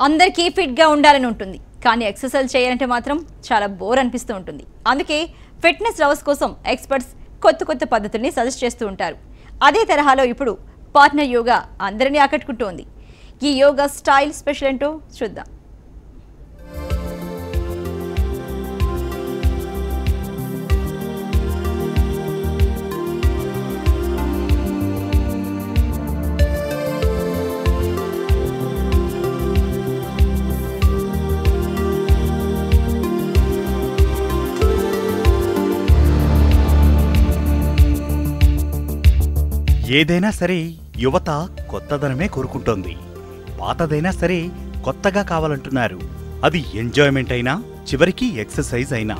అందరికీ ఫిట్గా ఉండాలని ఉంటుంది, కానీ ఎక్సర్సైజ్ చేయాలంటే మాత్రం చాలా బోర్ అనిపిస్తూ ఉంటుంది. అందుకే ఫిట్నెస్ లవర్స్ కోసం ఎక్స్పర్ట్స్ కొత్త కొత్త పద్ధతుల్ని సజెస్ట్ చేస్తూ ఉంటారు. అదే తరహాలో ఇప్పుడు పార్ట్నర్ యోగా అందరినీ ఆకట్టుకుంటోంది. ఈ యోగా స్టైల్ స్పెషల్ ఏంటో చూద్దాం. ఏదైనా సరే యువత కొత్తదనమే కోరుకుంటోంది. పాతదైనా సరే కొత్తగా కావాలంటున్నారు. అది ఎంజాయ్మెంట్ అయినా చివరికి ఎక్సర్సైజ్ అయినా.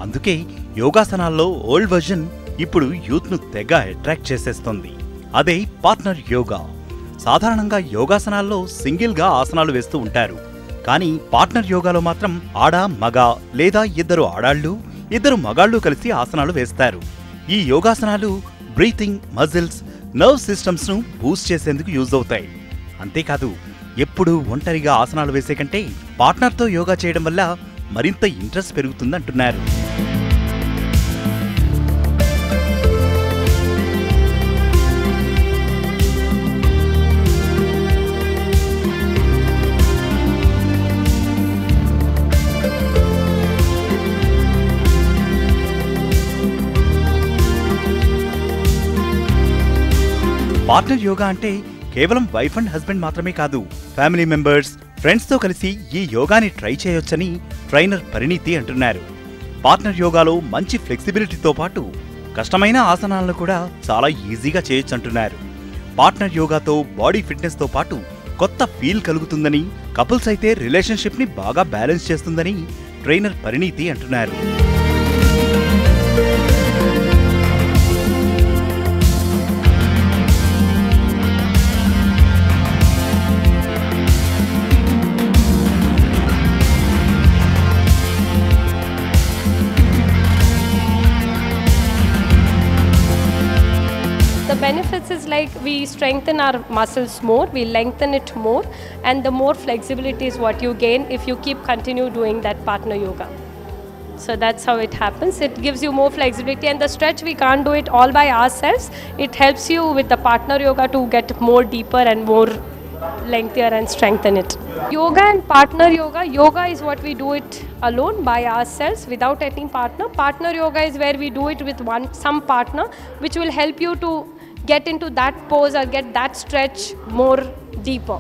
అందుకే యోగాసనాల్లో ఓల్డ్ వర్జన్ ఇప్పుడు యూత్ను తెగ అట్రాక్ట్ చేసేస్తోంది. అదే పార్ట్నర్ యోగా. సాధారణంగా యోగాసనాల్లో సింగిల్గా ఆసనాలు వేస్తూ ఉంటారు. కానీ పార్ట్నర్ యోగాలో మాత్రం ఆడ మగ లేదా ఇద్దరు ఆడాళ్ళు ఇద్దరు మగాళ్ళు కలిసి ఆసనాలు వేస్తారు. ఈ యోగాసనాలు బ్రీతింగ్, మజిల్స్, నర్వ్ సిస్టమ్స్ ను బూస్ట్ చేసేందుకు యూజ్ అవుతాయి. అంతేకాదు ఎప్పుడూ ఒంటరిగా ఆసనాలు వేసే కంటే పార్ట్నర్తో యోగా చేయడం వల్ల మరింత ఇంట్రెస్ట్ పెరుగుతుందంటున్నారు. పార్ట్నర్ యోగా అంటే కేవలం వైఫ్ అండ్ హస్బెండ్ మాత్రమే కాదు, ఫ్యామిలీ మెంబర్స్, ఫ్రెండ్స్తో కలిసి ఈ యోగాని ట్రై చేయొచ్చని ట్రైనర్ పరిణీతి అంటున్నారు. పార్ట్నర్ యోగాలో మంచి ఫ్లెక్సిబిలిటీతో పాటు కష్టమైన ఆసనాలను కూడా చాలా ఈజీగా చేయొచ్చంటున్నారు. పార్ట్నర్ యోగాతో బాడీ ఫిట్నెస్తో పాటు కొత్త ఫీల్ కలుగుతుందని, కపుల్స్ అయితే రిలేషన్షిప్ని బాగా బ్యాలెన్స్ చేస్తుందని ట్రైనర్ పరిణీతి అంటున్నారు. The benefits is like we strengthen our muscles more, we lengthen it more, and the more flexibility is what you gain if you continue doing that partner yoga. So that's how it happens. It gives you more flexibility, and the stretch we can't do it all by ourselves. It helps you with the partner yoga to get more deeper and more lengthier and strengthen it. Yoga and partner yoga. Yoga is what we do it alone by ourselves without any partner. Partner yoga is where we do it with some partner, which will help you to get into that pose or get that stretch more deeper.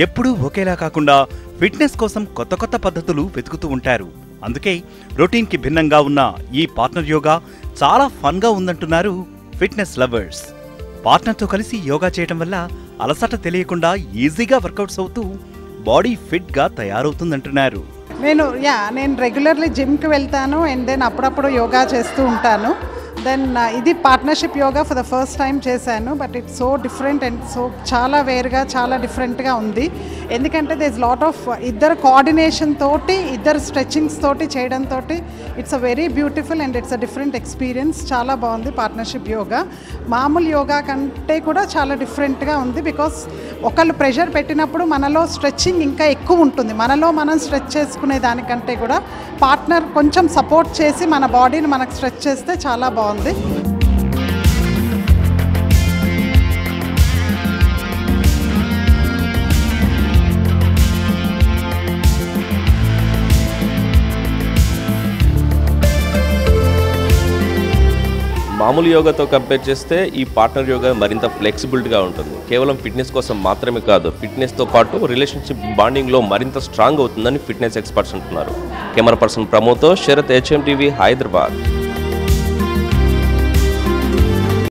ఎప్పుడూ ఒకేలా కాకుండా fitness కోసం కొత్త కొత్త పద్ధతులు వెతుకుతూ ఉంటారు. అందుకే రొటీన్కి భిన్నంగా ఉన్న ఈ పార్ట్నర్ యోగా చాలా ఫన్గా ఉందంటున్నారు ఫిట్నెస్ లవర్స్. పార్ట్నర్తో కలిసి యోగా చేయడం వల్ల అలసట తెలియకుండా ఈజీగా వర్కౌట్స్ అవుతూ బాడీ ఫిట్గా తయారవుతుందంటున్నారు. నేను రెగ్యులర్లీ జిమ్కి వెళ్తాను అండ్ దెన్ అప్పుడప్పుడు యోగా చేస్తూ ఉంటాను. దెన్ ఇది partnership yoga for the first time చేశాను. But it's so different and so చాలా వేరుగా చాలా డిఫరెంట్గా ఉంది. ఎందుకంటే దే ఇస్ లాట్ ఆఫ్ ఇద్దరు కోఆర్డినేషన్ తోటి ఇద్దరు స్ట్రెచ్చింగ్స్ తోటి చేయడంతో it's a very beautiful and it's a different experience. చాలా బాగుంది పార్ట్నర్షిప్ యోగా. మామూలు యోగా కంటే కూడా చాలా డిఫరెంట్గా ఉంది. బికాస్ ఒకళ్ళు ప్రెషర్ పెట్టినప్పుడు మనలో స్ట్రెచ్చింగ్ ఇంకా ఎక్కువ ఉంటుంది. మనలో మనం స్ట్రెచ్ చేసుకునే దానికంటే కూడా పార్ట్నర్ కొంచెం సపోర్ట్ చేసి మన బాడీని మనకు స్ట్రెచ్ చేస్తే చాలా బాగుంది. మామూలు యోగాతో కంపేర్ చేస్తే ఈ పార్ట్నర్ యోగా మరింత ఫ్లెక్సిబిలిటీగా ఉంటుంది. కేవలం ఫిట్నెస్ కోసం మాత్రమే కాదు, ఫిట్నెస్తో పాటు రిలేషన్షిప్ బాండింగ్లో మరింత స్ట్రాంగ్ అవుతుందని ఫిట్నెస్ ఎక్స్పర్ట్స్ అంటున్నారు. కెమెరా పర్సన్ ప్రమోద్తో శరత్, HM TV, హైదరాబాద్.